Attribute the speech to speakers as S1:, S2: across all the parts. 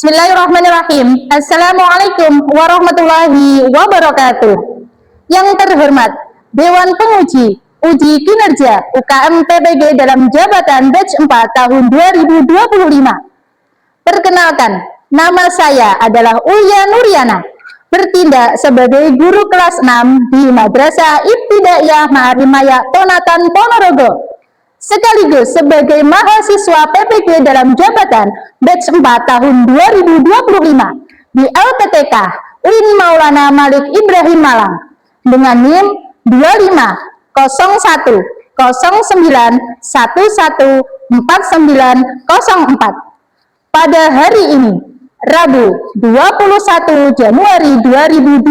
S1: Bismillahirrahmanirrahim. Assalamualaikum warahmatullahi wabarakatuh. Yang terhormat Dewan Penguji Uji Kinerja UKM PPG dalam jabatan batch 4 tahun 2025. Perkenalkan, nama saya adalah Ulya Nuriana, bertindak sebagai guru kelas 6 di Madrasah Ibtidaiyah Ma'arimaya Tonatan Ponorogo, sekaligus sebagai mahasiswa PPG dalam jabatan batch 4 tahun 2025 di LPTK UIN Maulana Malik Ibrahim Malang dengan NIM 2509114904. Pada hari ini, Rabu 21 Januari 2026,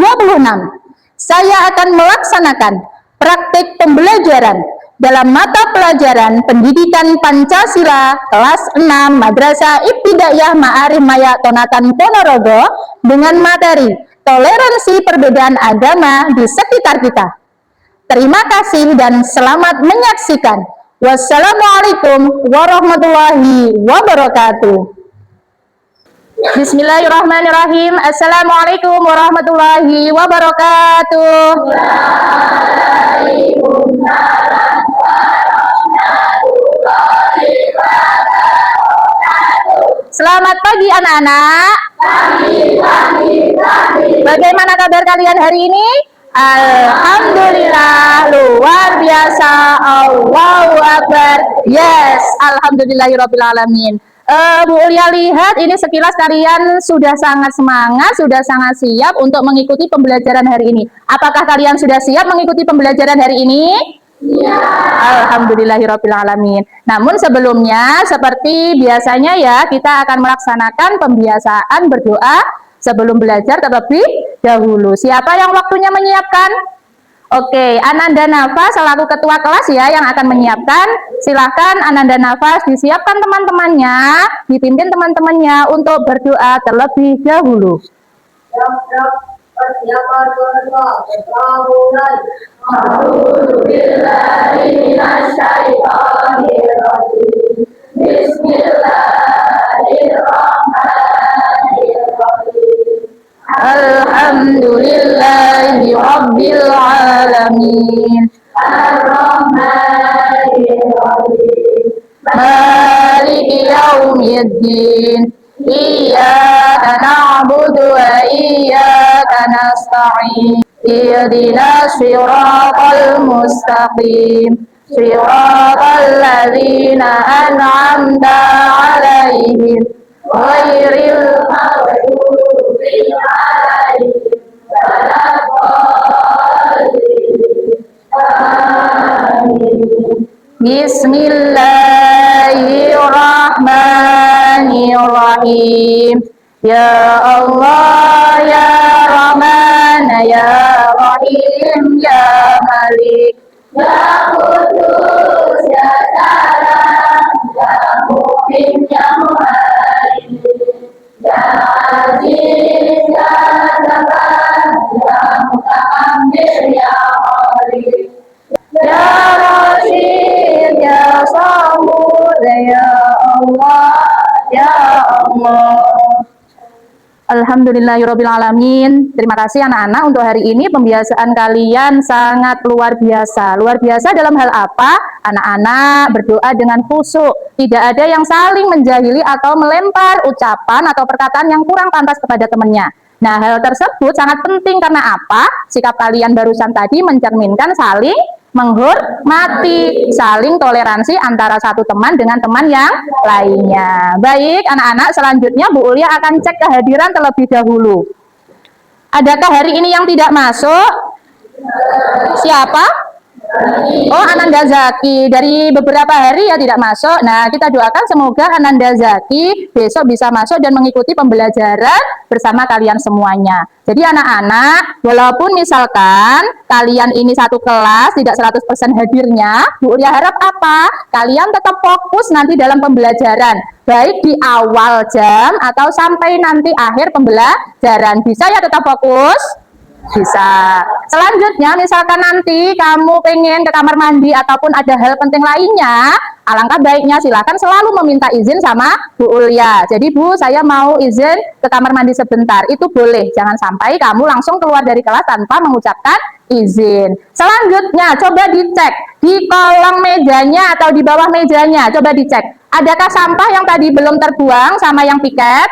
S1: saya akan melaksanakan praktik pembelajaran dalam mata pelajaran Pendidikan Pancasila kelas 6 Madrasah Ibtidaiyah Ma'arimaya Tonatan Ponorogo dengan materi toleransi perbedaan agama di sekitar kita. Terima kasih dan selamat menyaksikan. Wassalamualaikum warahmatullahi wabarakatuh. Bismillahirrahmanirrahim. Assalamualaikum warahmatullahi wabarakatuh. Waalaikumsalam. Selamat pagi anak-anak. Bagaimana kabar kalian hari ini? Alhamdulillah, luar biasa. Allahu Akbar. Yes, alhamdulillahirrabbilalamin. Bu Ulia lihat ini sekilas kalian sudah sangat semangat, sudah sangat siap untuk mengikuti pembelajaran hari ini. Apakah kalian sudah siap mengikuti pembelajaran hari ini? Ya. Alhamdulillahirrabbilalamin. Namun sebelumnya seperti biasanya ya, kita akan melaksanakan pembiasaan berdoa sebelum belajar terlebih dahulu. Siapa yang waktunya menyiapkan? Oke, Ananda Nafas selaku ketua kelas ya yang akan menyiapkan. Silahkan Ananda Nafas disiapkan teman-temannya, dipimpin teman-temannya untuk berdoa terlebih dahulu. Alhamdulillahi Rabbil Alamin. Ar-Rahmanir-Rahim. Maliki Yaumiddin. Iyyaka na'budu wa iyyaka nasta'in. Ihdinas siratal mustaqim. Siratal ladzina an'amta 'alaihim ghairil maghdubi 'alaihim waladdallin. Bismillahirrahmanirrahim. Ya Allah, ya Rahman, ya Rahim, ya Malik, ya Qudus, ya Salam, ya Mu'min, ya Mu'min, ya Aziz, ya Jabbar, ya Mutakabbir, ya Khalid, ya Rashid, ya Sabur, ya Allah, ya Allah. Alhamdulillahirrabbilalamin. Terima kasih anak-anak untuk hari ini pembiasaan kalian sangat luar biasa. Luar biasa dalam hal apa? Anak-anak berdoa dengan khusyuk. Tidak ada yang saling menjahili atau melempar ucapan atau perkataan yang kurang pantas kepada temannya. Nah, hal tersebut sangat penting karena apa? Sikap kalian barusan tadi mencerminkan saling menghormati, saling toleransi antara satu teman dengan teman yang lainnya. Baik, anak-anak, selanjutnya Bu Ulia akan cek kehadiran terlebih dahulu. Adakah hari ini yang tidak masuk? Siapa? Oh, Ananda Zaki. Dari beberapa hari ya tidak masuk. Nah, kita doakan semoga Ananda Zaki besok bisa masuk dan mengikuti pembelajaran bersama kalian semuanya. Jadi anak-anak, walaupun misalkan kalian ini satu kelas tidak 100% hadirnya, Bu Ulia harap apa? Kalian tetap fokus nanti dalam pembelajaran, baik di awal jam atau sampai nanti akhir pembelajaran. Bisa ya tetap fokus? Bisa. Selanjutnya, misalkan nanti kamu pengen ke kamar mandi ataupun ada hal penting lainnya, alangkah baiknya silakan selalu meminta izin sama Bu Ulia. Jadi Bu, saya mau izin ke kamar mandi sebentar. Itu boleh. Jangan sampai kamu langsung keluar dari kelas tanpa mengucapkan izin. Selanjutnya, coba dicek di kolong mejanya atau di bawah mejanya. Coba dicek. Adakah sampah yang tadi belum terbuang sama yang piket?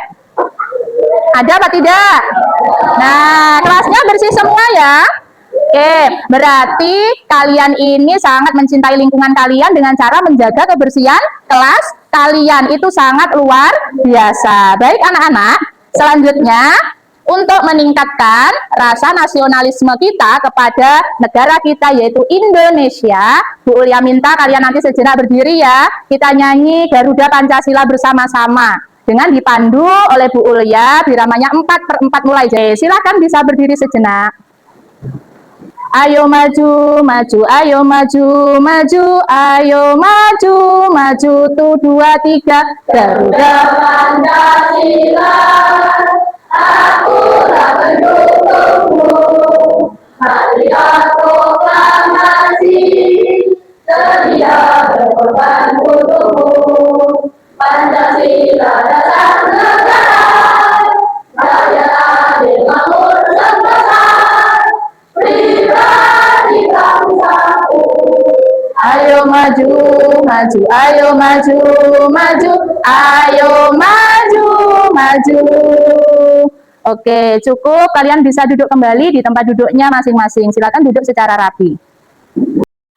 S1: Ada apa tidak? Nah, kelasnya bersih semua ya. Oke, berarti kalian ini sangat mencintai lingkungan kalian dengan cara menjaga kebersihan kelas kalian. Itu sangat luar biasa. Baik anak-anak, selanjutnya untuk meningkatkan rasa nasionalisme kita kepada negara kita yaitu Indonesia, Bu Ulia minta kalian nanti sejenak berdiri ya. Kita nyanyi Garuda Pancasila bersama-sama dengan dipandu oleh Bu Ulia. Biramanya 4/4 mulai. Jadi silakan bisa berdiri sejenak. Ayo maju, maju, ayo maju, maju, ayo maju, maju, tuh 2, 3. Garuda Pancasila, akulah pendukungmu. Marilah proklamasi, sedia berkorban untukmu. Pancasila dasar negara, rakyat adil makmur sebesar, pribadi bangsaku. Ayo maju, maju, ayo maju, maju, ayo maju, maju. Oke, cukup. Kalian bisa duduk kembali di tempat duduknya masing-masing. Silakan duduk secara rapi.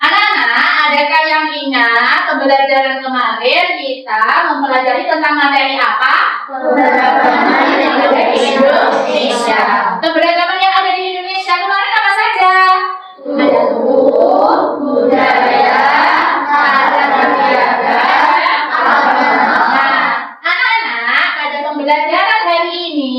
S2: Anak-anak, adakah yang ingat pembelajaran kemarin kita mempelajari tentang materi apa? Keberagaman yang ada di Indonesia. Keberagaman yang ada di Indonesia kemarin apa saja? Ada suku, budaya, adat istiadat, agama. Anak-anak, pada pembelajaran hari ini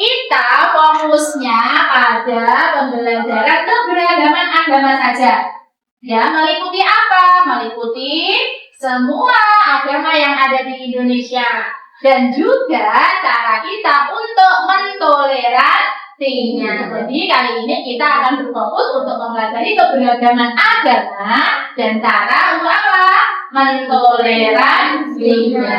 S2: kita fokusnya pada pembelajaran keberagaman agama saja. Ya, meliputi apa? Meliputi semua agama yang ada di Indonesia. Dan juga cara kita untuk mentoleransinya. Jadi kali ini kita akan berfokus untuk mempelajari keberagaman agama dan cara untuk apa? Mentoleransinya.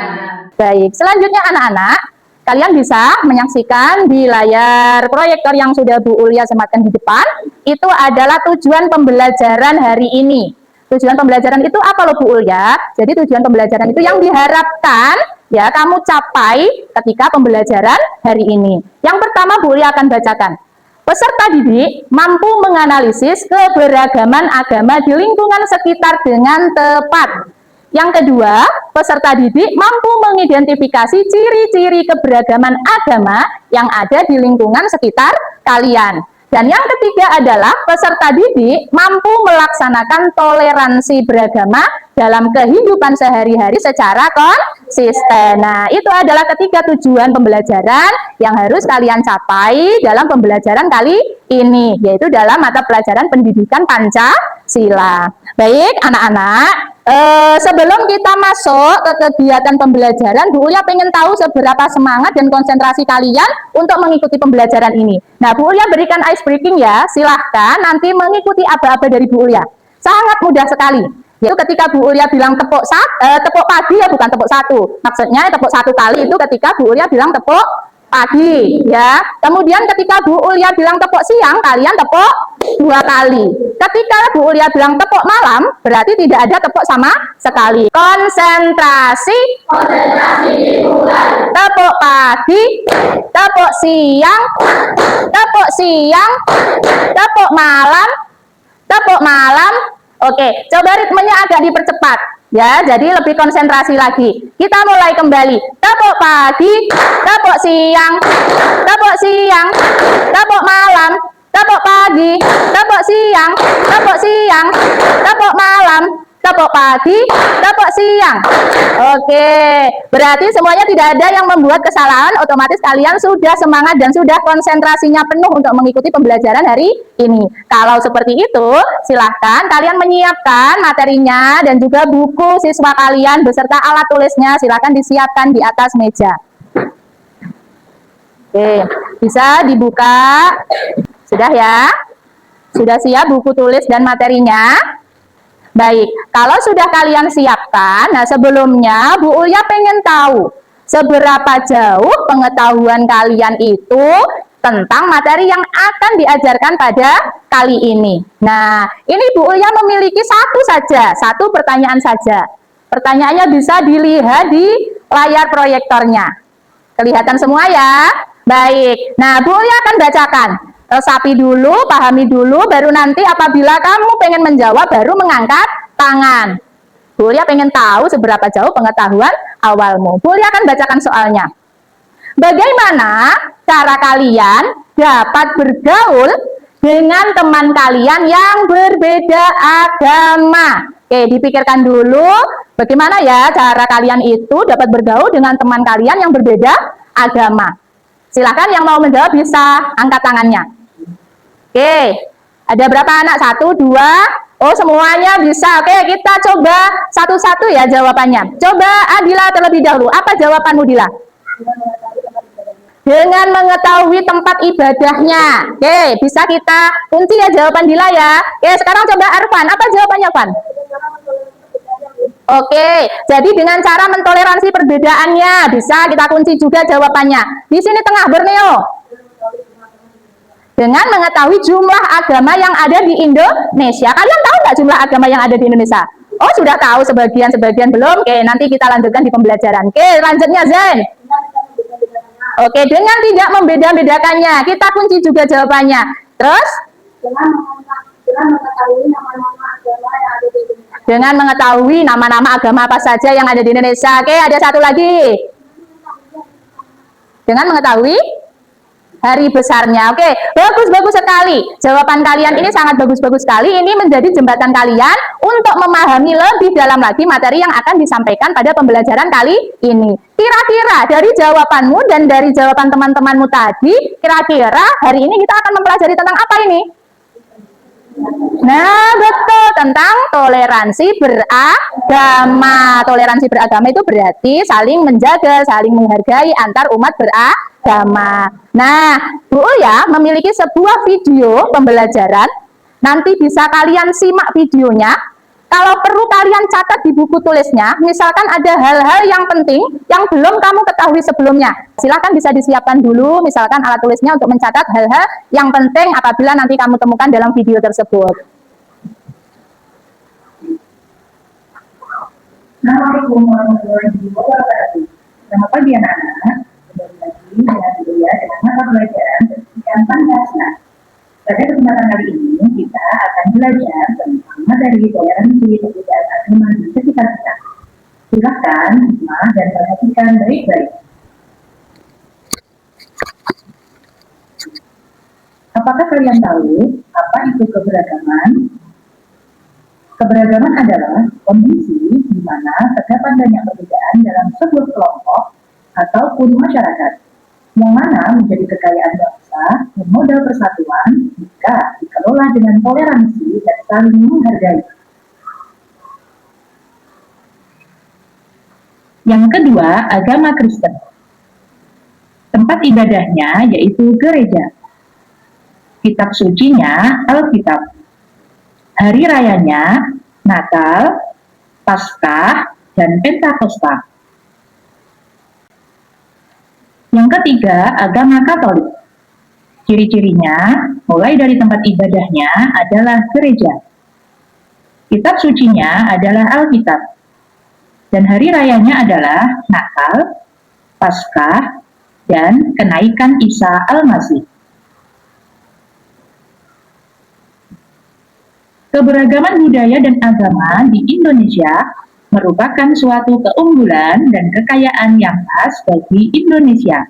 S1: Baik, selanjutnya anak-anak, kalian bisa menyaksikan di layar proyektor yang sudah Bu Ulia sematkan di depan. Itu adalah tujuan pembelajaran hari ini. Tujuan pembelajaran itu apa loh Bu Ulia? Jadi tujuan pembelajaran itu yang diharapkan ya kamu capai ketika pembelajaran hari ini. Yang pertama Bu Ulia akan bacakan. Peserta didik mampu menganalisis keberagaman agama di lingkungan sekitar dengan tepat. Yang kedua, peserta didik mampu mengidentifikasi ciri-ciri keberagaman agama yang ada di lingkungan sekitar kalian. Dan yang ketiga adalah peserta didik mampu melaksanakan toleransi beragama dalam kehidupan sehari-hari secara konsisten. Nah, itu adalah ketiga tujuan pembelajaran yang harus kalian capai dalam pembelajaran kali ini, yaitu dalam mata pelajaran pendidikan Pancasila. Baik, anak-anak, sebelum kita masuk ke kegiatan pembelajaran, Bu Ulia pengen tahu seberapa semangat dan konsentrasi kalian untuk mengikuti pembelajaran ini. Nah, Bu Ulia berikan ice breaking ya, silahkan nanti mengikuti aba-aba dari Bu Ulia. Sangat mudah sekali. Yaitu ketika Bu Ulia bilang tepuk pagi ya, bukan tepuk satu. Maksudnya tepuk satu kali itu ketika Bu Ulia bilang tepuk pagi ya. Kemudian ketika Bu Ulia bilang tepuk siang, kalian tepuk 2 kali. Ketika Bu Ulia bilang tepuk malam, berarti tidak ada tepuk sama sekali. Konsentrasi. Konsentrasi dimulai. Tepuk pagi, tepuk siang, tepuk siang, tepuk malam, tepuk malam. Oke, coba ritmenya agak dipercepat. Ya, jadi lebih konsentrasi lagi. Kita mulai kembali. Tepuk pagi, tepuk siang, tepuk siang, tepuk malam, tepuk pagi, tepuk siang, tepuk siang, tepuk malam, tepuk pagi, tepuk siang. Oke, berarti semuanya tidak ada yang membuat kesalahan. Otomatis kalian sudah semangat dan sudah konsentrasinya penuh untuk mengikuti pembelajaran hari ini. Kalau seperti itu, silahkan kalian menyiapkan materinya dan juga buku siswa kalian beserta alat tulisnya. Silahkan disiapkan di atas meja. Oke, bisa dibuka. Sudah ya? Sudah siap buku tulis dan materinya? Baik, kalau sudah kalian siapkan, nah sebelumnya Bu Ulya pengen tahu seberapa jauh pengetahuan kalian itu tentang materi yang akan diajarkan pada kali ini. Nah, ini Bu Ulya memiliki satu pertanyaan saja. Pertanyaannya bisa dilihat di layar proyektornya. Kelihatan semua ya? Baik, nah Bu Ulya akan bacakan. Resapi dulu, pahami dulu, baru nanti apabila kamu pengen menjawab, baru mengangkat tangan. Bu Ulya pengen tahu seberapa jauh pengetahuan awalmu. Bu Ulya akan bacakan soalnya. Bagaimana cara kalian dapat bergaul dengan teman kalian yang berbeda agama? Oke, dipikirkan dulu bagaimana ya cara kalian itu dapat bergaul dengan teman kalian yang berbeda agama. Silakan yang mau menjawab bisa angkat tangannya. Oke, ada berapa anak? 1, 2, oh semuanya bisa. Oke, kita coba satu-satu ya jawabannya. Coba Adila terlebih dahulu. Apa jawabanmu, Dila? Dengan mengetahui tempat ibadahnya. Oke, bisa kita kunci ya jawaban Dila ya. Oke, sekarang coba Arfan. Apa jawabannya, Arfan? Oke, jadi dengan cara mentoleransi perbedaannya, bisa kita kunci juga jawabannya. Di sini tengah, Borneo. Dengan mengetahui jumlah agama yang ada di Indonesia. Kalian tahu nggak jumlah agama yang ada di Indonesia? Oh, sudah tahu sebagian belum? Oke, nanti kita lanjutkan di pembelajaran. Oke, lanjutnya Zen. Oke, dengan tidak membeda-bedakannya, kita kunci juga jawabannya. Terus? Dengan mengetahui nama-nama agama apa saja yang ada di Indonesia. Oke, ada satu lagi. Dengan mengetahui hari besarnya. Oke, bagus sekali. Jawaban kalian ini sangat bagus sekali. Ini menjadi jembatan kalian untuk memahami lebih dalam lagi materi yang akan disampaikan pada pembelajaran kali ini. Kira-kira dari jawabanmu dan dari jawaban teman-temanmu tadi, kira-kira hari ini kita akan mempelajari tentang apa ini? Nah, betul, tentang toleransi beragama. Toleransi beragama itu berarti saling menjaga, saling menghargai antar umat beragama. Nah, Bu Ulya memiliki sebuah video pembelajaran. Nanti bisa kalian simak videonya. Kalau perlu kalian catat di buku tulisnya, misalkan ada hal-hal yang penting yang belum kamu ketahui sebelumnya. Silakan bisa disiapkan dulu, misalkan alat tulisnya untuk mencatat hal-hal yang penting apabila nanti kamu temukan dalam video tersebut.
S3: Assalamualaikum warahmatullahi wabarakatuh. Selamat pagi anak-anak. Kembali lagi dengan Buya dengan mata pelajaran pendidikan Pancasila. Pada kesempatan kali ini kita akan belajar tentang materi toleransi perbedaan agama di sekitar kita. Silakan simak dan perhatikan baik-baik. Apakah kalian tahu apa itu keberagaman? Keberagaman adalah kondisi di mana terdapat banyak perbedaan dalam sebuah kelompok ataupun masyarakat, yang mana menjadi kekayaan bangsa dan modal persatuan jika dikelola dengan toleransi dan saling menghargai. Yang kedua, agama Kristen. Tempat ibadahnya yaitu gereja. Kitab sucinya Alkitab. Hari rayanya Natal, Paskah, dan Pentakosta. Yang ketiga, agama Katolik. Ciri-cirinya, mulai dari tempat ibadahnya adalah gereja. Kitab sucinya adalah Alkitab. Dan hari rayanya adalah Natal, Paskah, dan kenaikan Isa Al-Masih. Keberagaman budaya dan agama di Indonesia merupakan suatu keunggulan dan kekayaan yang khas bagi Indonesia.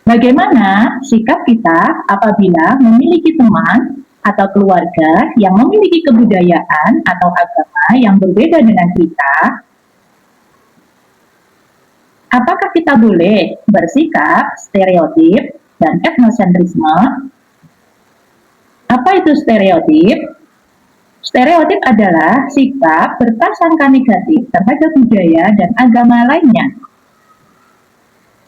S3: Bagaimana sikap kita apabila memiliki teman atau keluarga yang memiliki kebudayaan atau agama yang berbeda dengan kita? Apakah kita boleh bersikap stereotip dan etnosentrisme? Apa itu stereotip? Stereotip adalah sikap berprasangka negatif terhadap budaya dan agama lainnya.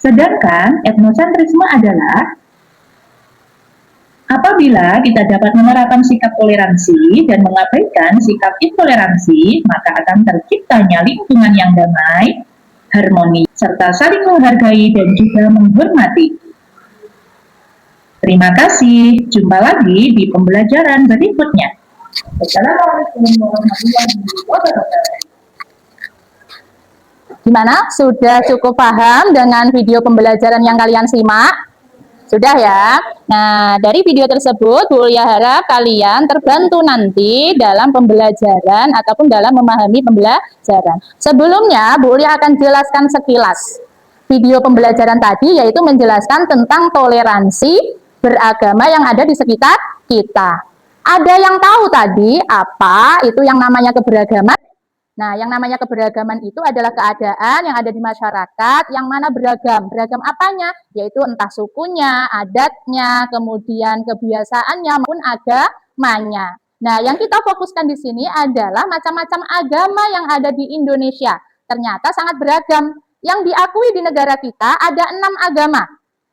S3: Sedangkan etnosentrisme adalah Apabila kita dapat menerapkan sikap toleransi dan mengabaikan sikap intoleransi, maka akan terciptanya lingkungan yang damai, harmoni, serta saling menghargai dan juga menghormati. Terima kasih. Jumpa lagi di pembelajaran berikutnya. Assalamualaikum warahmatullahi wabarakatuh.
S1: Gimana? Sudah cukup paham dengan video pembelajaran yang kalian simak? Sudah ya? Nah, dari video tersebut, Bu Ulia harap kalian terbantu nanti dalam pembelajaran ataupun dalam memahami pembelajaran. Sebelumnya, Bu Ulia akan jelaskan sekilas video pembelajaran tadi, yaitu menjelaskan tentang toleransi beragama yang ada di sekitar kita. Ada yang tahu tadi apa itu yang namanya keberagaman? Nah, yang namanya keberagaman itu adalah keadaan yang ada di masyarakat yang mana beragam. Beragam apanya? Yaitu entah sukunya, adatnya, kemudian kebiasaannya maupun agamanya. Nah, yang kita fokuskan di sini adalah macam-macam agama yang ada di Indonesia. Ternyata sangat beragam. Yang diakui di negara kita ada 6 agama.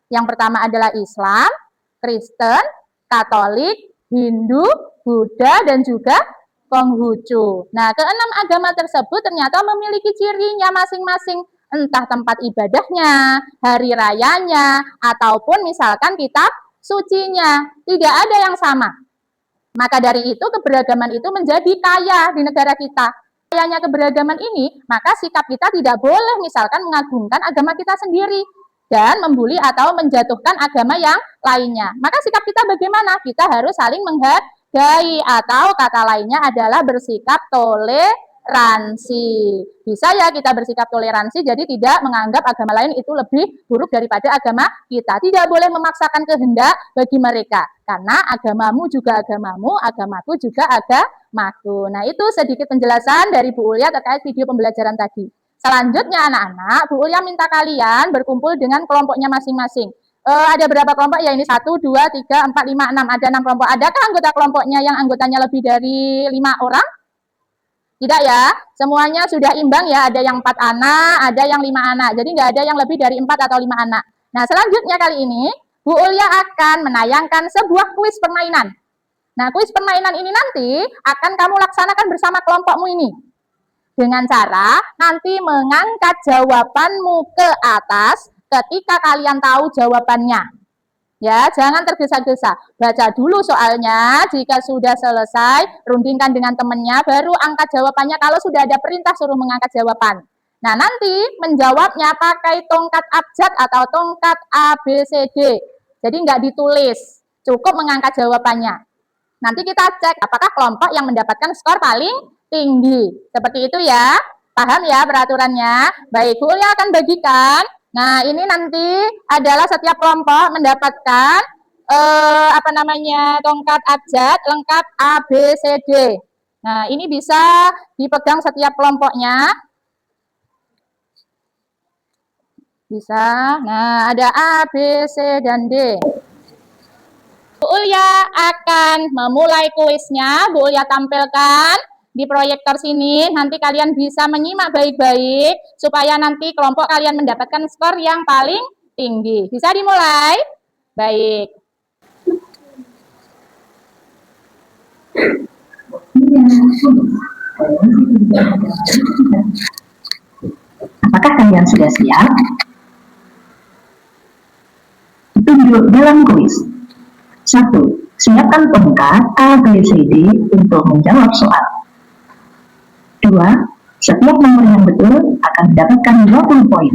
S1: Yang pertama adalah Islam, Kristen, Katolik, Hindu, Buddha, dan juga Konghucu. Nah, keenam agama tersebut ternyata memiliki cirinya masing-masing, entah tempat ibadahnya, hari rayanya, ataupun misalkan kitab sucinya. Tidak ada yang sama. Maka dari itu keberagaman itu menjadi kaya di negara kita. Kayanya keberagaman ini, maka sikap kita tidak boleh misalkan mengagungkan agama kita sendiri dan membuli atau menjatuhkan agama yang lainnya. Maka sikap kita bagaimana? Kita harus saling menghargai, atau kata lainnya adalah bersikap toleransi. Bisa ya kita bersikap toleransi, jadi tidak menganggap agama lain itu lebih buruk daripada agama kita. Tidak boleh memaksakan kehendak bagi mereka, karena agamamu juga agamamu, agamaku juga agamaku. Nah, itu sedikit penjelasan dari Bu Ulia terkait video pembelajaran tadi. Selanjutnya anak-anak, Bu Ulia minta kalian berkumpul dengan kelompoknya masing-masing. Ada berapa kelompok ya ini? 1, 2, 3, 4, 5, 6. Ada 6 kelompok. Adakah anggota kelompoknya yang anggotanya lebih dari 5 orang? Tidak ya, semuanya sudah imbang ya. Ada yang 4 anak, ada yang 5 anak. Jadi nggak ada yang lebih dari 4 atau 5 anak. Nah, selanjutnya kali ini Bu Ulia akan menayangkan sebuah kuis permainan. Nah, kuis permainan ini nanti akan kamu laksanakan bersama kelompokmu ini. Dengan cara nanti mengangkat jawabanmu ke atas ketika kalian tahu jawabannya. Ya, jangan tergesa-gesa. Baca dulu soalnya, jika sudah selesai, rundingkan dengan temannya, baru angkat jawabannya. Kalau sudah ada perintah, suruh mengangkat jawaban. Nah, nanti menjawabnya pakai tongkat abjad atau tongkat ABCD. Jadi nggak ditulis, cukup mengangkat jawabannya. Nanti kita cek apakah kelompok yang mendapatkan skor paling tinggi. Seperti itu ya. Paham ya peraturannya? Baik, Bu Ulia akan bagikan. Nah, ini nanti adalah setiap kelompok mendapatkan tongkat abjad lengkap A, B, C, D. Nah, ini bisa dipegang setiap kelompoknya. Bisa. Nah, ada A, B, C, dan D. Bu Ulia akan memulai kuisnya. Bu Ulia tampilkan di proyektor sini. Nanti kalian bisa menyimak baik-baik supaya nanti kelompok kalian mendapatkan skor yang paling tinggi. Bisa dimulai? Baik.
S3: Apakah kalian sudah siap? Tunjuk dalam kuis. 1. Siapkan tongkat A, B, C, D untuk menjawab soal. 2. Setiap nomor yang betul akan mendapatkan 20 poin.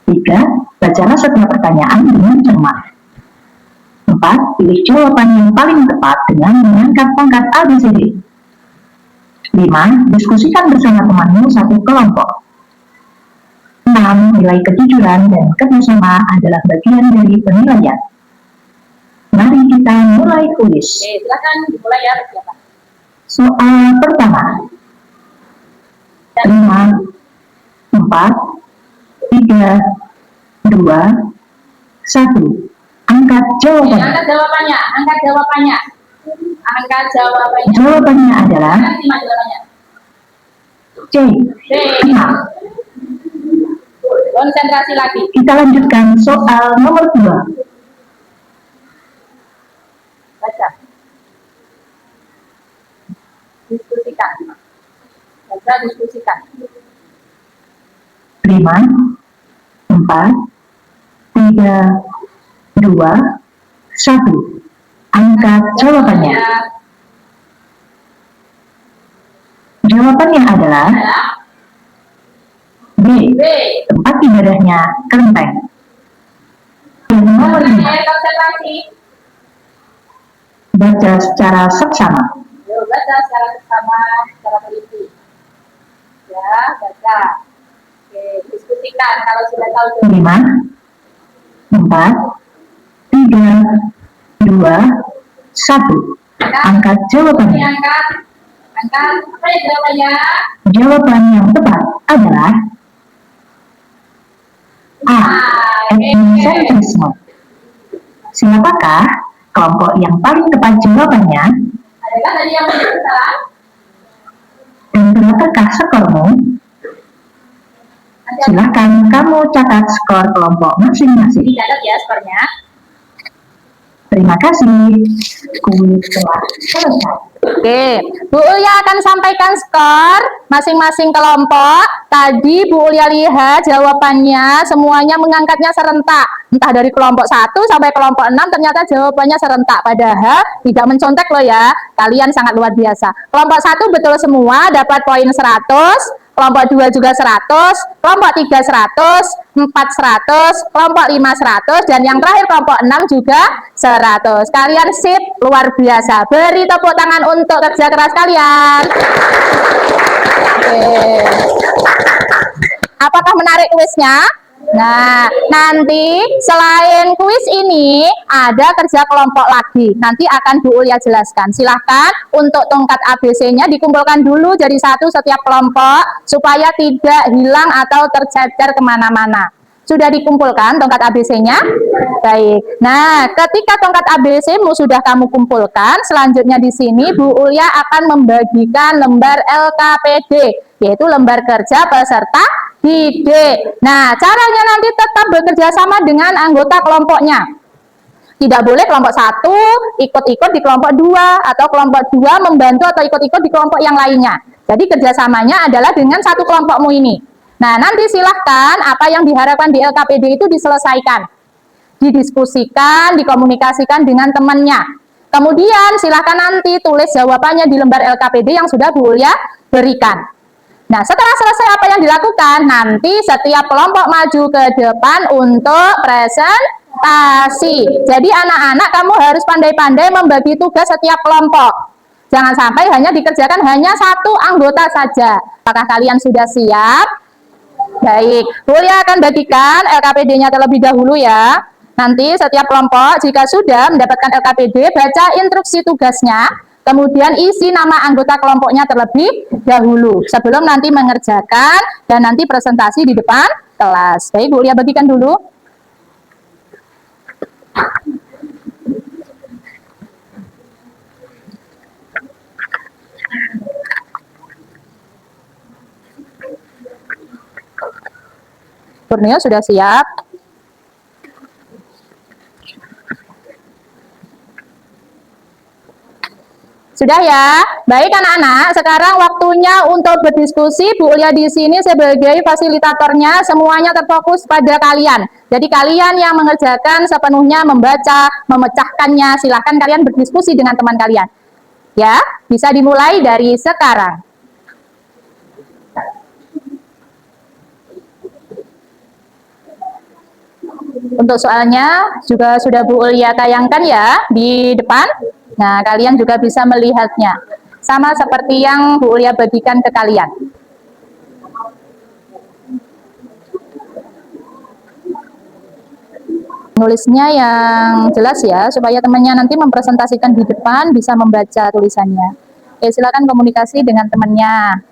S3: 3. Bacalah setiap pertanyaan dengan cermat. 4. Pilih jawaban yang paling tepat dengan mengangkat tongkat A, B, C, D. 5. Diskusikan bersama temanmu satu kelompok. 6. Nilai kejujuran dan kerjasama adalah bagian dari penilaian. Mari kita mulai kuis.
S1: Oke, silakan dimulai ya.
S3: Soal pertama. 5, 4, 3, 2, 1. Angkat jawabannya.
S1: Angkat jawabannya, angkat jawabannya. Angkat jawabannya.
S3: Jawabannya adalah C. 6.
S1: Konsentrasi lagi.
S3: Kita lanjutkan soal nomor 2.
S2: Baca. Diskusikan. Baca, diskusikan.
S3: 5, 4, 3, 2, 1. Angkat jawabannya. Jawabannya adalah B.
S2: B.
S3: Tempat ibadahnya kelenteng. Yang nomor 5.
S2: Konsentrasi.
S3: Baca secara seksama.
S2: Yuk, baca secara bersama, secara teliti. Ya, baca. Oke, diskusikan kalau sudah tahu.
S3: 5, 4, 3, 2, 1. Angkat jawabannya.
S2: Angkat. Angkat. Apa ya jawabannya?
S3: Jawaban yang tepat adalah A. Etnosentrisme. Siapakah kelompok yang paling tepat jawabannya?
S2: Adakah tadi yang salah?
S3: Dan berapakah skormu? Silahkan kamu catat skor kelompok masing-masing.
S2: Dicatat ya skornya.
S3: Terima kasih. Kuis telah selesai.
S1: Oke, Bu Ulya akan sampaikan skor masing-masing kelompok. Tadi Bu Ulya lihat jawabannya semuanya mengangkatnya serentak. Entah dari kelompok 1 sampai kelompok 6 ternyata jawabannya serentak. Padahal tidak mencontek loh ya. Kalian sangat luar biasa. Kelompok 1 betul semua dapat poin 100. Kelompok 2 juga 100, kelompok 3 100, 4 100, kelompok 5 100, dan yang terakhir kelompok 6 juga 100. Kalian sip, luar biasa. Beri tepuk tangan untuk kerja keras kalian. Oke. Apakah menarik kuisnya? Nah, nanti selain kuis ini ada kerja kelompok lagi. Nanti akan Bu Ulya jelaskan. Silahkan untuk tongkat ABC-nya dikumpulkan dulu jadi satu setiap kelompok supaya tidak hilang atau tercecer kemana-mana. Sudah dikumpulkan tongkat ABC-nya? Baik. Nah, ketika tongkat ABC-mu sudah kamu kumpulkan, selanjutnya di sini Bu Ulya akan membagikan lembar LKPD, yaitu lembar kerja peserta didik. Nah, caranya nanti tetap bekerja sama dengan anggota kelompoknya. Tidak boleh kelompok 1 ikut-ikut di kelompok 2, atau kelompok 2 membantu atau ikut-ikut di kelompok yang lainnya. Jadi kerjasamanya adalah dengan satu kelompokmu ini. Nah, nanti silahkan apa yang diharapkan di LKPD itu diselesaikan, didiskusikan, dikomunikasikan dengan temannya. Kemudian silahkan nanti tulis jawabannya di lembar LKPD yang sudah Bu Ulya berikan. Nah, setelah selesai apa yang dilakukan, nanti setiap kelompok maju ke depan untuk presentasi. Jadi anak-anak kamu harus pandai-pandai membagi tugas setiap kelompok. Jangan sampai hanya dikerjakan hanya satu anggota saja. Apakah kalian sudah siap? Baik, Bu Ulya akan bagikan LKPD-nya terlebih dahulu ya. Nanti setiap kelompok jika sudah mendapatkan LKPD, baca instruksi tugasnya, kemudian isi nama anggota kelompoknya terlebih dahulu sebelum nanti mengerjakan dan nanti presentasi di depan kelas. Baik, Bu Ulya bagikan dulu. Borneo sudah siap? Sudah ya? Baik anak-anak, sekarang waktunya untuk berdiskusi. Bu Ulya di sini sebagai fasilitatornya, semuanya terfokus pada kalian. Jadi kalian yang mengerjakan sepenuhnya membaca, memecahkannya, silahkan kalian berdiskusi dengan teman kalian. Ya, bisa dimulai dari sekarang. Untuk soalnya juga sudah Bu Ulya tayangkan ya di depan. Nah, kalian juga bisa melihatnya. Sama seperti yang Bu Ulya bagikan ke kalian. Nulisnya yang jelas ya, supaya temannya nanti mempresentasikan di depan bisa membaca tulisannya. Oke, silakan komunikasi dengan temannya.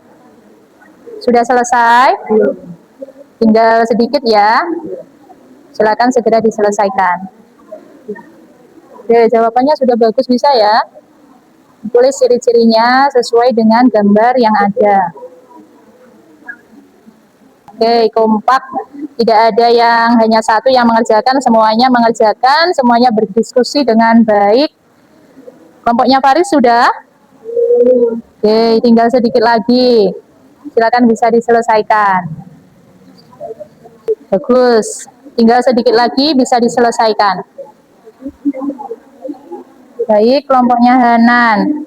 S1: Sudah selesai? Tinggal sedikit ya. Silakan segera diselesaikan. Oke, jawabannya sudah bagus, bisa ya. Tulis ciri-cirinya sesuai dengan gambar yang ada. Oke, kompak. Tidak ada yang hanya satu yang mengerjakan, semuanya mengerjakan, semuanya berdiskusi dengan baik. Kelompoknya Faris sudah? Oke, tinggal sedikit lagi. Silakan bisa diselesaikan. Bagus. Tinggal sedikit lagi bisa diselesaikan. Baik, kelompoknya Hanan.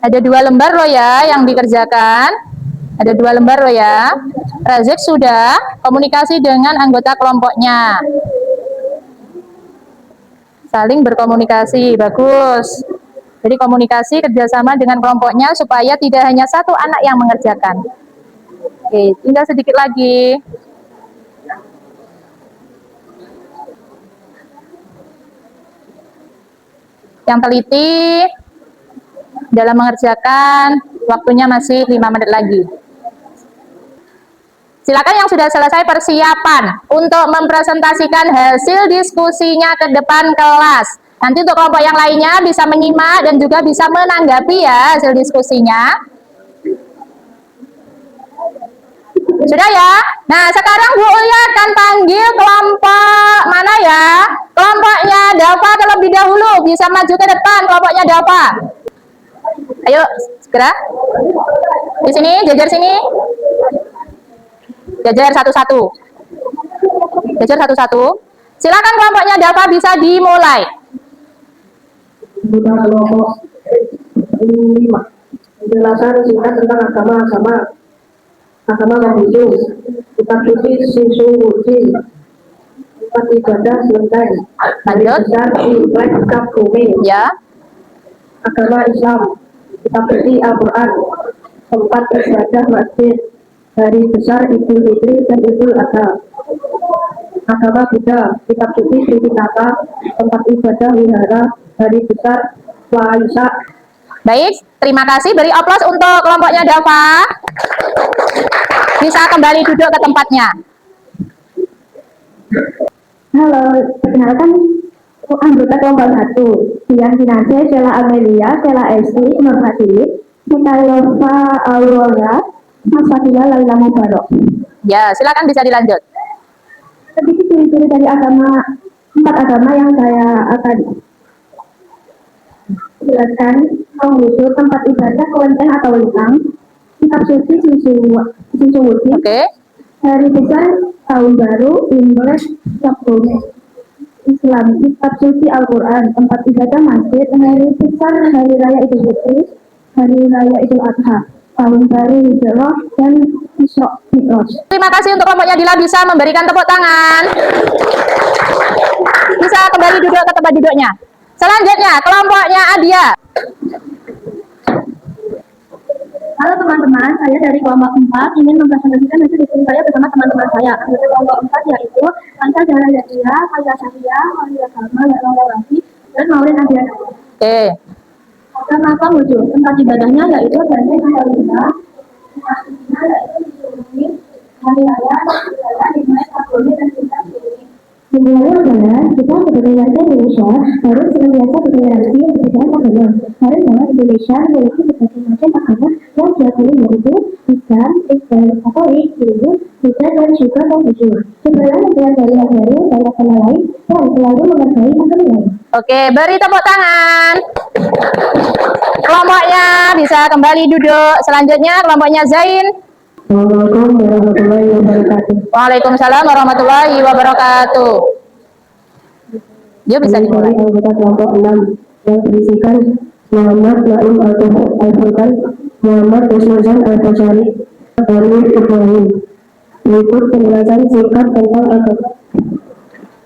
S1: Ada 2 lembar loh ya yang dikerjakan. Ada 2 lembar loh ya. Razik sudah komunikasi dengan anggota kelompoknya. Saling berkomunikasi, bagus. Jadi komunikasi kerjasama dengan kelompoknya supaya tidak hanya satu anak yang mengerjakan. Oke, tinggal sedikit lagi. Yang teliti dalam mengerjakan, waktunya masih 5 menit lagi. Silakan yang sudah selesai persiapan untuk mempresentasikan hasil diskusinya ke depan kelas. Nanti untuk kelompok yang lainnya bisa menyimak dan juga bisa menanggapi ya hasil diskusinya. Sudah ya? Nah, sekarang Bu Ulya akan panggil kelompok mana ya? Kelompoknya Dava terlebih dahulu. Bisa maju ke depan kelompoknya Dava. Ayo, segera. Di sini, jajar sini. Jajar satu-satu. Jajar satu-satu. Silakan kelompoknya Dava bisa dimulai.
S4: Kita kelompok 5. Penjelasan singkat tentang agama Konghucu. Kitab suci Sisuwuji. Tempat ibadah selesai.
S1: Lanjut.
S4: Besar di Kitab Bumi.
S1: Ya.
S4: Agama Islam. Kitab suci Al-Quran. Tempat ibadah masjid. Hari besar Idul Fitri dan Idul Adha. Agama Buddha. Kitab suci Tripitaka. Tempat ibadah wihara. Hari besar Waisak.
S1: Baik, terima kasih. Beri aplaus untuk kelompoknya Dava. Bisa kembali duduk ke tempatnya.
S5: Halo, perkenalkan anggota kelompok 1. Dian Kinanse, Sheila Amelia, Sheila Esti, Nur Hadi, Mikalova Aurora, Mas Fatia Laila Mubarok.
S1: Ya, silakan bisa dilanjut.
S5: Sedikit ciri-ciri dari 4 agama yang saya akan jelaskan. Konghucu, tempat ibadah kelenteng atau lintang. Kitab suci Sisuwuji.
S1: Oke.
S5: Hari besar tahun baru Imlek Sabtu. Islam, kitab suci Al-Quran. Tempat ibadah masjid. Hari besar hari raya Idul Fitri, hari raya Idul Adha, tahun baru Hijrah dan Isra Mi'raj.
S1: Terima kasih untuk kelompoknya Dila, bisa memberikan tepuk tangan. Bisa kembali duduk ke tempat duduknya. Selanjutnya kelompoknya Adia.
S5: Halo teman-teman, saya dari kelompok 4 ingin mempresentasikan hasil diskusi saya bersama teman-teman saya. Anggota kelompok 4 yaitu Anta Zahra Yadia, Faiza Syahria, Maria Salma, Laura Wati, dan Maureen Adriana.
S1: Oke.
S5: Agama Konghucu, tempat ibadahnya yaitu Banteng Antarina, hari raya, Imlek Sabtu dan Kitab Suci. Sebenarnya adalah kita sebagai warga Indonesia harus senantiasa bertoleransi dan perbedaan agama. Harus bahwa Indonesia memiliki berbagai macam agama yang diakui yaitu Islam, Kristen, Katolik, Hindu, Buddha, dan juga Konghucu. Sebenarnya mempelajari yang baru dan agama lain dan selalu menghargai agama lain.
S1: Oke, beri tepuk tangan. Kelompoknya bisa kembali duduk. Selanjutnya kelompoknya Zain.
S4: Assalamualaikum warahmatullahi wabarakatuh.
S1: Waalaikumsalam warahmatullahi wabarakatuh. Dia bisa dimulai.
S4: Anggota kelompok 6 yang berisikan Muhammad Naim Al-Furqan, Muhammad Husnuzan Al-Fajari, Amir Ibrahim. Berikut penjelasan singkat tentang agama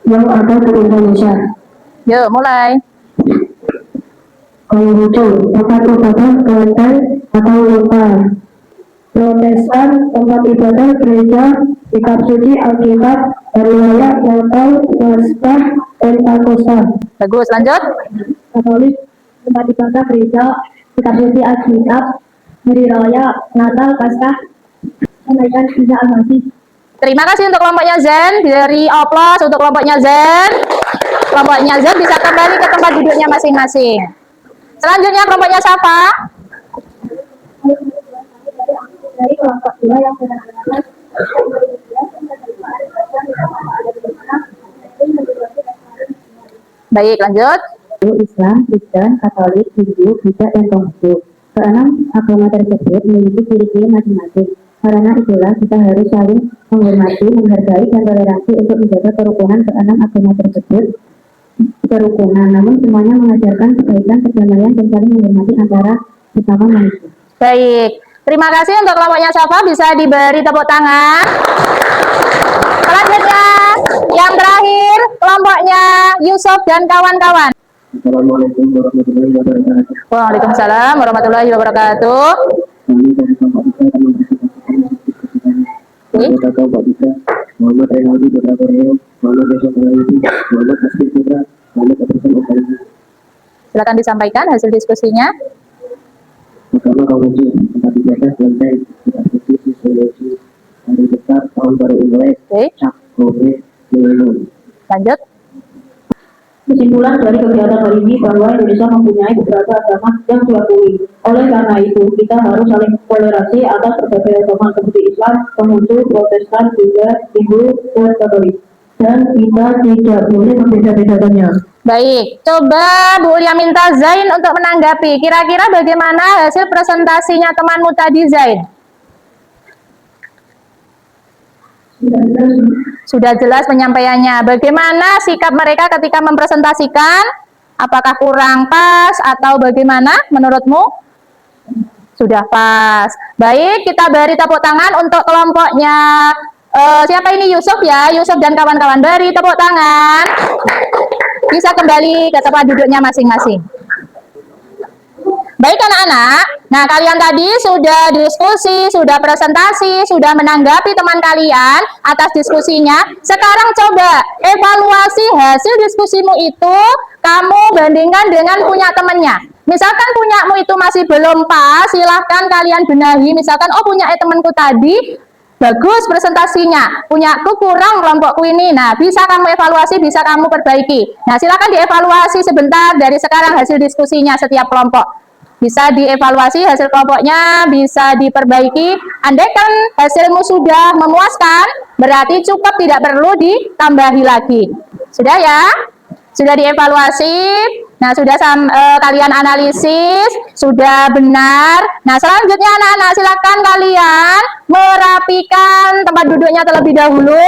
S4: yang ada di Indonesia.
S1: Yuk, mulai.
S4: Konghucu, tempat ibadah kelenteng atau lintang. Protestan, tempat ibadah gereja, kitab suci Alkitab, hari raya Natal, Paskah, Pentakosta.
S1: Bagus, lanjut.
S5: Katolik, tempat ibadah gereja, kitab suci Alkitab, hari raya Natal, Paskah, kenaikan Isa Al-Masih.
S1: Terima kasih untuk kelompoknya Zen. Beri aplaus untuk kelompoknya Zen. Kelompoknya Zen bisa kembali ke tempat duduknya masing-masing. Selanjutnya kelompoknya siapa?
S5: Dari kelompok 2 yang benar-benar
S1: Baik, lanjut.
S5: yaitu Islam, Kristen, Katolik, Hindu, Buddha, dan Konghucu. Keenam agama tersebut memiliki ciri-ciri masing-masing. Karena itulah kita harus saling menghormati, menghargai, dan toleransi untuk menjaga kerukunan keenam agama tersebut. Kerukunan, namun semuanya mengajarkan kebaikan, perdamaian, dan saling menghormati antara sesama manusia.
S1: Baik, terima kasih untuk kelompoknya Safa, bisa diberi tepuk tangan. Selanjutnya, yang terakhir, kelompoknya Yusuf dan kawan-kawan.
S6: Assalamualaikum warahmatullahi wabarakatuh.
S1: Waalaikumsalam warahmatullahi wabarakatuh.
S6: Kami dari kelompok kita akan mempresentasikan anggota kelompok kita Muhammad Renaldi Putra Koreo, Muhammad Besok Renaldi, Muhammad Asfi Putra, Muhammad Abraham Okalidi.
S1: Silakan disampaikan hasil diskusinya.
S6: Pertama, Konghucu tempat ibadah lantai kita diskusi solusi hari besar tahun baru Imlek Cap Covid Millennium.
S1: Lanjut.
S4: Kesimpulan dari kegiatan hari ini bahwa Indonesia mempunyai beberapa agama yang diakui. Oleh karena itu, kita harus saling toleransi atas berbagai agama seperti Islam, Konghucu, Protestan, Buddha, Hindu, dan Katolik. Dan kita tidak boleh membeda-bedakannya.
S1: Baik, coba Bu Ulia minta Zain untuk menanggapi. Kira-kira bagaimana hasil presentasinya temanmu tadi, Zain? Sudah jelas penyampaiannya. Bagaimana sikap mereka ketika mempresentasikan? Apakah kurang pas atau bagaimana menurutmu? Sudah pas. Baik, kita beri tepuk tangan untuk kelompoknya. Siapa ini? Yusuf ya? Yusuf dan kawan-kawan. Beri tepuk tangan. Bisa kembali ke tempat duduknya masing-masing. Baik anak-anak, nah kalian tadi sudah diskusi, sudah presentasi, sudah menanggapi teman kalian atas diskusinya. Sekarang coba evaluasi hasil diskusimu itu, kamu bandingkan dengan punya temannya. Misalkan punyamu itu masih belum pas, silahkan kalian benahi. Misalkan, oh punya temanku tadi bagus presentasinya, punyaku kurang kelompokku ini. Nah, bisa kamu evaluasi, bisa kamu perbaiki. Nah, silakan dievaluasi sebentar dari sekarang hasil diskusinya setiap kelompok. Bisa dievaluasi hasil kelompoknya, bisa diperbaiki. Andaikan hasilmu sudah memuaskan, berarti cukup, tidak perlu ditambahi lagi. Sudah ya? Sudah dievaluasi. Nah, sudah kalian analisis, sudah benar. Nah, selanjutnya anak-anak silakan kalian merapikan tempat duduknya terlebih dahulu.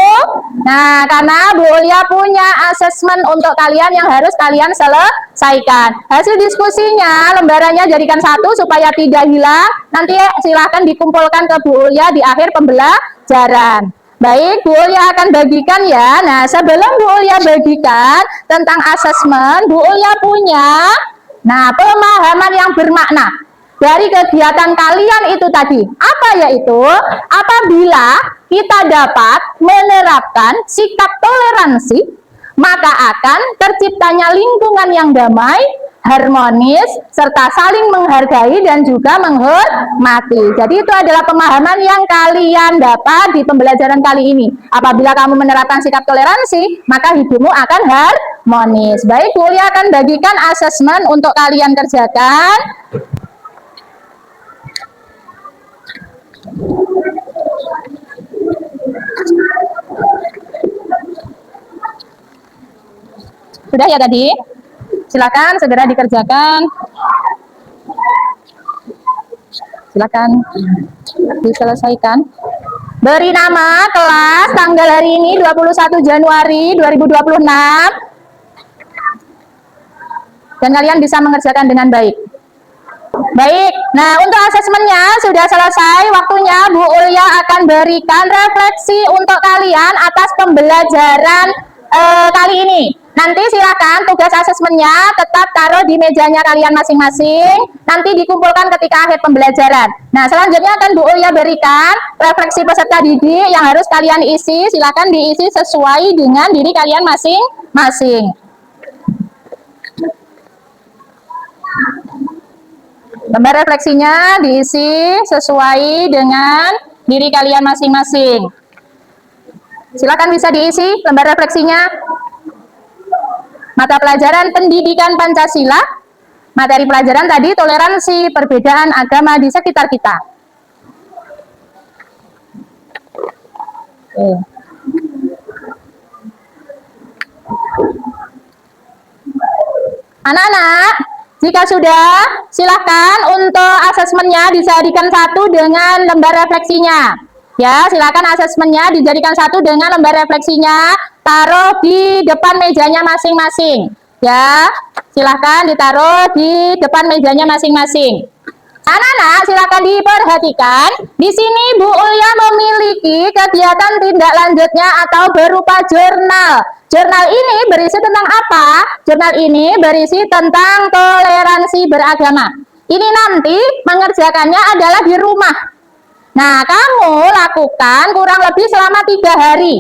S1: Nah, karena Bu Ulia punya asesmen untuk kalian yang harus kalian selesaikan. Hasil diskusinya, lembarannya jadikan satu supaya tidak hilang. Nanti silakan dikumpulkan ke Bu Ulia di akhir pembelajaran. Baik, Bu Ulia akan bagikan ya. Nah, sebelum Bu Ulia bagikan tentang asesmen, Bu Ulia punya pemahaman yang bermakna dari kegiatan kalian itu tadi. Apa yaitu? Apabila kita dapat menerapkan sikap toleransi, maka akan terciptanya lingkungan yang damai, harmonis, serta saling menghargai dan juga menghormati. Jadi itu adalah pemahaman yang kalian dapat di pembelajaran kali ini. Apabila kamu menerapkan sikap toleransi, maka hidupmu akan harmonis. Baik, Bu Ulia akan bagikan asesmen untuk kalian kerjakan. Sudah ya tadi? Silakan segera dikerjakan. Silakan diselesaikan. Beri nama kelas tanggal hari ini 21 Januari 2026. Dan kalian bisa mengerjakan dengan baik. Baik, nah untuk asesmennya sudah selesai. Waktunya Bu Ulia akan berikan refleksi untuk kalian atas pembelajaran kali ini. Nanti silakan tugas asesmennya tetap taruh di mejanya kalian masing-masing. Nanti dikumpulkan ketika akhir pembelajaran. Nah, selanjutnya akan Bu Ulia berikan refleksi peserta didik yang harus kalian isi. Silakan diisi sesuai dengan diri kalian masing-masing. Lembar refleksinya diisi sesuai dengan diri kalian masing-masing. Silakan bisa diisi lembar refleksinya. Mata pelajaran pendidikan Pancasila, materi pelajaran tadi toleransi perbedaan agama di sekitar kita. Anak-anak, jika sudah, silakan untuk asesmennya dijadikan satu dengan lembar refleksinya. Ya, silakan asesmennya dijadikan satu dengan lembar refleksinya, taruh di depan mejanya masing-masing. Ya, silakan ditaruh di depan mejanya masing-masing. Anak-anak, silakan diperhatikan. Di sini Bu Ulya memiliki kegiatan tindak lanjutnya atau berupa jurnal. Jurnal ini berisi tentang apa? Jurnal ini berisi tentang toleransi beragama. Ini nanti mengerjakannya adalah di rumah. Nah, kamu lakukan kurang lebih selama 3 hari.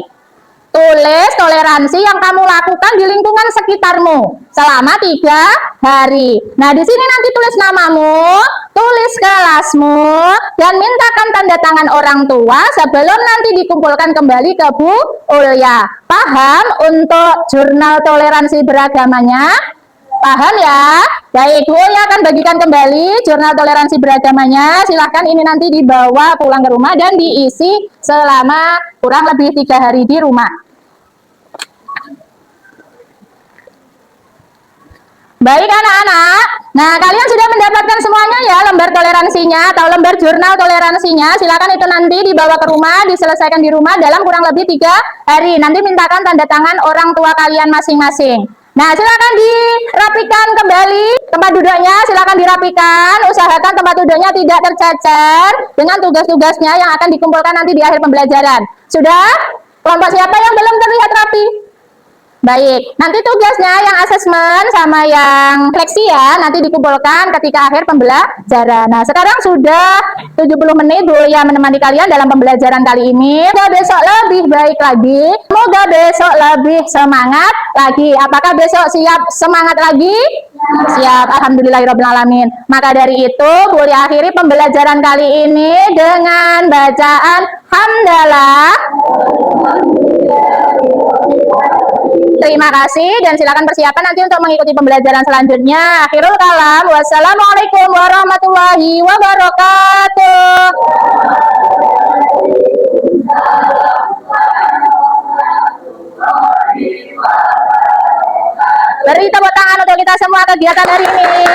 S1: Tulis toleransi yang kamu lakukan di lingkungan sekitarmu selama 3 hari. Nah, di sini nanti tulis namamu, tulis kelasmu, dan mintakan tanda tangan orang tua sebelum nanti dikumpulkan kembali ke Bu Ulya. Paham untuk jurnal toleransi beragamanya? Paham ya? Baik, Bu Ulya akan bagikan kembali jurnal toleransi beragamanya. Silahkan ini nanti dibawa pulang ke rumah dan diisi selama kurang lebih 3 hari di rumah. Baik anak-anak, nah kalian sudah mendapatkan semuanya ya lembar toleransinya atau lembar jurnal toleransinya. Silakan itu nanti dibawa ke rumah, diselesaikan di rumah dalam kurang lebih 3 hari. Nanti mintakan tanda tangan orang tua kalian masing-masing. Nah, silakan dirapikan kembali tempat duduknya, silakan dirapikan. Usahakan tempat duduknya tidak tercecer dengan tugas-tugasnya yang akan dikumpulkan nanti di akhir pembelajaran. Sudah? Kelompok siapa yang belum terlihat rapi? Baik, nanti tugasnya yang asesmen sama yang refleksi ya, nanti dikumpulkan ketika akhir pembelajaran. Nah, sekarang sudah 70 menit Bu Ulya menemani kalian dalam pembelajaran kali ini. Semoga besok lebih baik lagi, semoga besok lebih semangat lagi. Apakah besok siap semangat lagi? Siap, alhamdulillahirrahmanirrahim. Maka dari itu, Bu Ulya akhiri pembelajaran kali ini dengan bacaan hamdalah. Terima kasih dan silakan persiapan nanti untuk mengikuti pembelajaran selanjutnya. Akhirul kalam. Wassalamualaikum warahmatullahi wabarakatuh. Beri tepuk tangan untuk kita semua kegiatan hari ini.